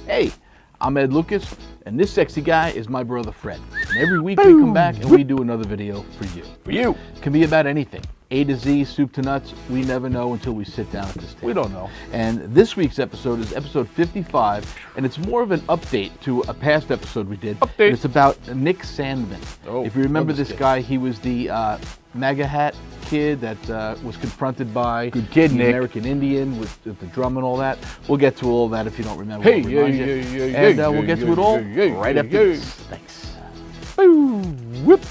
Hey, I'm Ed Lucas, and this sexy guy is my brother Fred. And every week we come back and we do another video for you. It can be about anything. A to Z, soup to nuts, we never know until we sit down at this table. We don't know. And this week's episode is episode 55, and it's more of an update to a past episode we did. Update. And it's about Nick Sandman. Oh, if you remember this kid. guy, he was the MAGA hat kid that was confronted by Good kid, the Nick. American Indian with the drum and all that. We'll get to all that if you don't remember. Hey, We'll remind you. And we'll get to it all right after this. Thanks. Boo, whoop.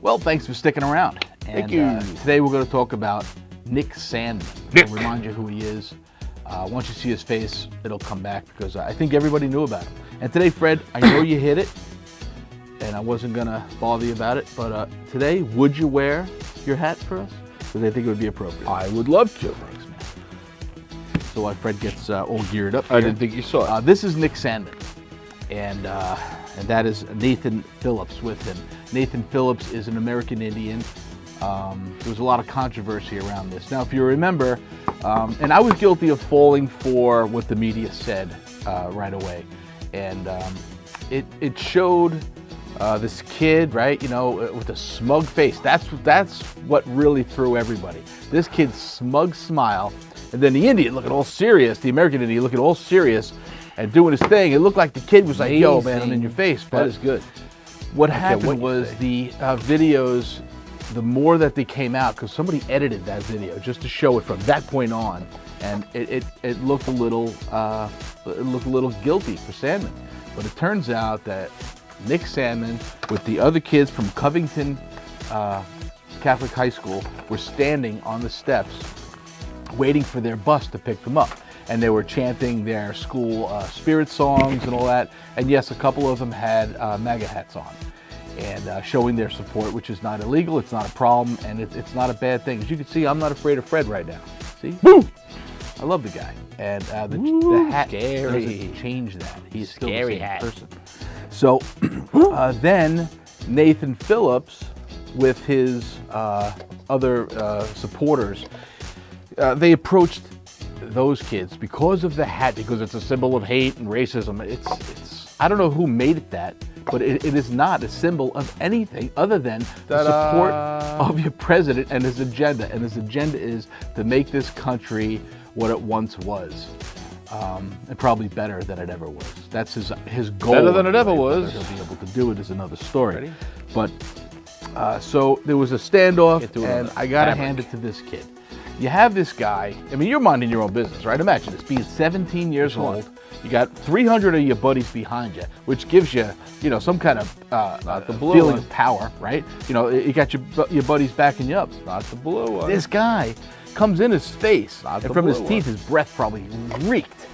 Well, thanks for sticking around. And, Thank you. Today we're going to talk about Nick Sandman. Nick. I'll remind you who he is. Once you see his face, it'll come back because I think everybody knew about him. And today, Fred, I know you hit it, and I wasn't going to bother you about it, but today, would you wear your hat for us? Because I think it would be appropriate. I would love to. Thanks, man. So while Fred gets all geared up I here, didn't think you saw it. this is Nick Sandman, and that is Nathan Phillips with him. Nathan Phillips is an American Indian. There was a lot of controversy around this. Now, if you remember, and I was guilty of falling for what the media said right away, and it showed this kid, right, you know, with a smug face. That's what really threw everybody. This kid's smug smile, and then the Indian looking all serious, the American Indian looking all serious and doing his thing. It looked like the kid was like, yo, man, I'm in your face. That is good. What wait happened you was say. the videos, the more that they came out, because somebody edited that video just to show it from that point on, and it looked a little guilty for Sandman. But it turns out that Nick Sandman with the other kids from Covington Catholic High School were standing on the steps waiting for their bus to pick them up. And they were chanting their school spirit songs and all that. And yes, a couple of them had MAGA hats on and showing their support, which is not illegal, it's not a problem, and it's not a bad thing. As you can see, I'm not afraid of Fred right now. See? Woo! I love the guy. And the hat Scary. doesn't change that. He's still Scary the same hat. person. So then Nathan Phillips with his other supporters, they approached those kids because of the hat, because it's a symbol of hate and racism. It's I don't know who made it that, but it is not a symbol of anything other than the support of your president and his agenda. And his agenda is to make this country what it once was, and probably better than it ever was. That's his goal. Better than it ever anyway. was. Whether he'll be able to do it is another story. Ready? But so there was a standoff, Get to it and on I gotta fabric. hand it to this kid. You have this guy, I mean, you're minding your own business, right? Imagine this, being 17 years Which one? old, you got 300 of your buddies behind you, which gives you, you know, some kind of the blue feeling one. of power, right? You know, you got your buddies backing you up. Not the blue one. This guy comes in his face, Not and the from his blue teeth, one. his breath probably reeked.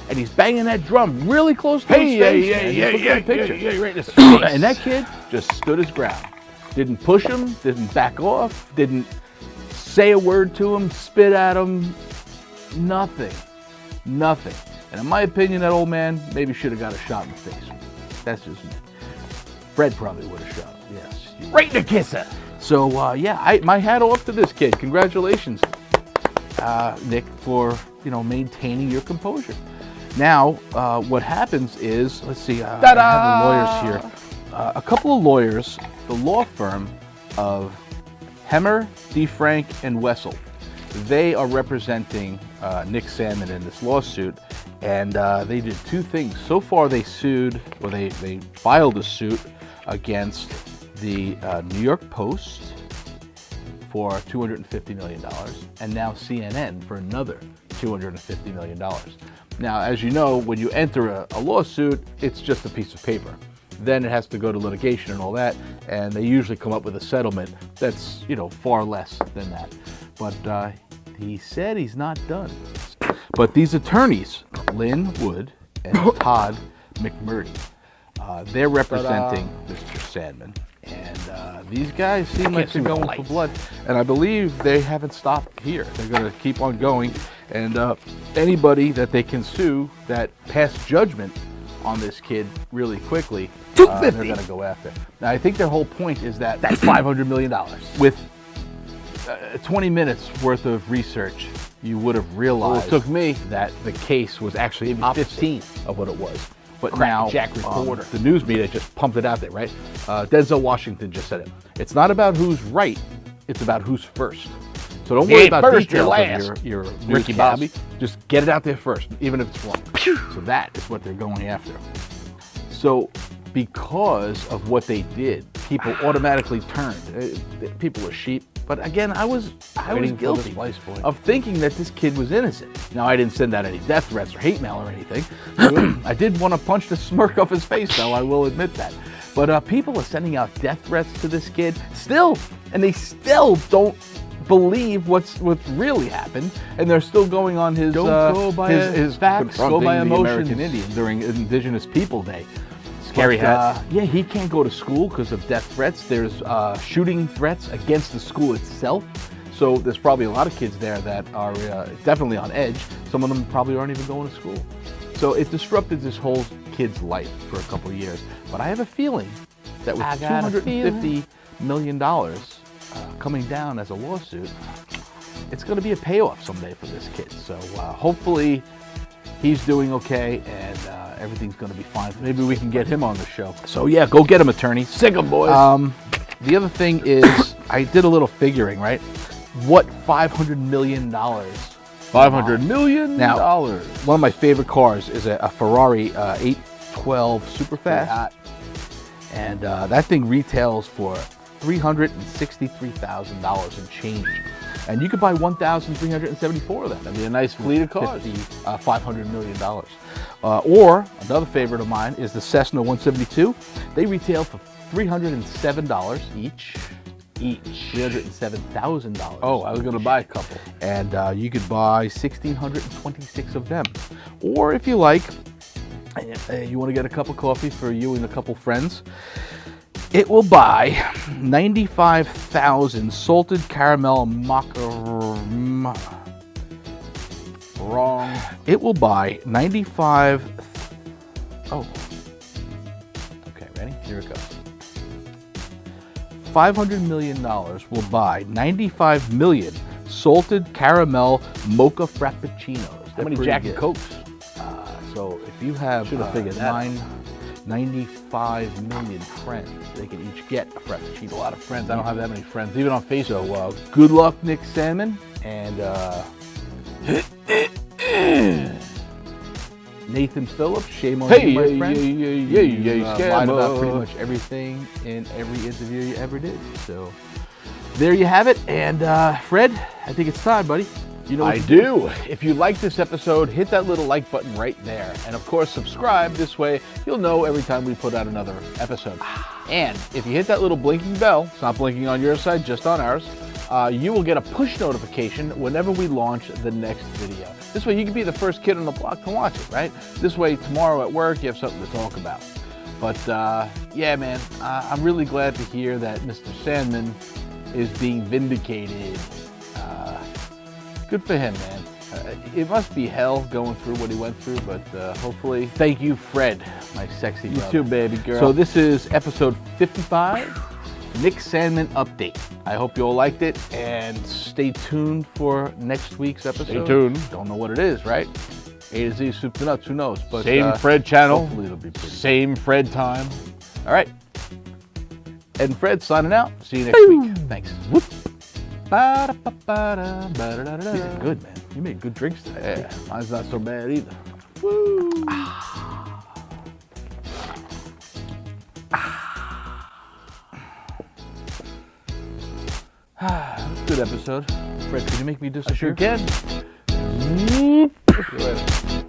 And he's banging that drum really close to Hey, his yeah, face. yeah, man. yeah, Just look yeah, at the picture. yeah, right in his And that kid just stood his ground. Didn't push him, didn't back off, didn't say a word to him, spit at him, nothing. Nothing. And in my opinion, that old man maybe should have got a shot in the face. That's just me. Fred probably would have shot him, yes. Right in the kisser. So, yeah, my hat off to this kid. Congratulations, Nick, for, you know, maintaining your composure. Now, what happens is, let's see, I have the lawyers here. A couple of lawyers, the law firm of Hemmer, DeFrank, and Wessel, they are representing Nick Sandman in this lawsuit, and they did two things. So far, they sued, or they filed a suit against the New York Post for $250 million, and now CNN for another $250 million. Now, as you know, when you enter a lawsuit, it's just a piece of paper. Then it has to go to litigation and all that, and they usually come up with a settlement that's, you know, far less than that. But he said he's not done. But these attorneys, Lynn Wood and Todd McMurdy, they're representing Mr. Sandman. And these guys seem like they're going for blood. And I believe they haven't stopped here. They're going to keep on going. And anybody that they can sue that passed judgment on this kid really quickly, 250. they're going to go after. Now, I think their whole point is that That's $500 million. with 20 minutes worth of research, you would have realized Well, it took me that the case was actually maybe opposite 15 of what it was. But Crack now, Jack reporter. the news media just pumped it out there, right? Denzel Washington just said it. It's not about who's right; it's about who's first. So don't You worry ain't about first, you're details last. of your Ricky newscast. Bobby. Just get it out there first, even if it's wrong. So that is what they're going after. So because of what they did, people automatically turned. People are sheep. But again, I was Waiting for guilty this place, boy. of thinking that this kid was innocent. Now, I didn't send out any death threats or hate mail or anything. I did want to punch the smirk off his face, though, I will admit that. But people are sending out death threats to this kid still, and they still don't believe what's really happened, and they're still going on his Go by his facts, go confronting by the emotions. American Indian during Indigenous People Day. Scary hat. Yeah, he can't go to school because of death threats. There's shooting threats against the school itself. So there's probably a lot of kids there that are definitely on edge. Some of them probably aren't even going to school. So it disrupted this whole kid's life for a couple of years. But I have a feeling that with $250 million coming down as a lawsuit, it's going to be a payoff someday for this kid. So hopefully he's doing okay and everything's going to be fine. Maybe we can get him on the show. So yeah, go get him, attorney. Sick 'em, boys. The other thing is, I did a little figuring, right? What $500 million? $500 million. Now, one of my favorite cars is a Ferrari 812 Superfast, and that thing retails for $363,000 and change. And you could buy 1,374 of them. That'd be a nice fleet of cars. $500 million. Or another favorite of mine is the Cessna 172. They retail for $307 each. $307,000. Oh, I was going to buy a couple. And you could buy 1,626 of them. Or if you like, you want to get a cup of coffee for you and a couple friends, it will buy 95,000 salted caramel Wrong. It will buy 95. Oh. Okay, ready? Here it goes. $500 million will buy 95 million salted caramel mocha frappuccinos. How many They're Jack pretty and good. Cokes? So if you have Should have figured that out. 95 million friends, they can each get a frappuccino. A lot of friends. I don't have that many friends, even on Facebook. So good luck, Nick Sandman, and Nathan Phillips. Shame on you, my friend. You lied about pretty much everything in every interview you ever did. So there you have it. And Fred, I think it's time, buddy. You know what I to do. If you like this episode, hit that little like button right there. And of course, subscribe. This way, you'll know every time we put out another episode. And if you hit that little blinking bell, it's not blinking on your side, just on ours, you will get a push notification whenever we launch the next video. This way, you can be the first kid on the block to watch it, right? This way, tomorrow at work, you have something to talk about. But yeah, man, I'm really glad to hear that Mr. Sandman is being vindicated. Good for him, man. It must be hell going through what he went through, but hopefully, thank you, Fred, my sexy brother. You too, baby girl. So this is episode 55, Nick Sandman update. I hope you all liked it, and stay tuned for next week's episode. Stay tuned. Don't know what it is, right? A to Z, soup to nuts, who knows? But same Fred channel, hopefully it'll be pretty same Fred time. All right. Ed and Fred signing out. See you next week. Thanks. Whoop. You did good, man. You made good drinks today. Yeah, mine's not so bad either. Woo. Good episode. Fred, can you make me disappear? I sure can. See you later.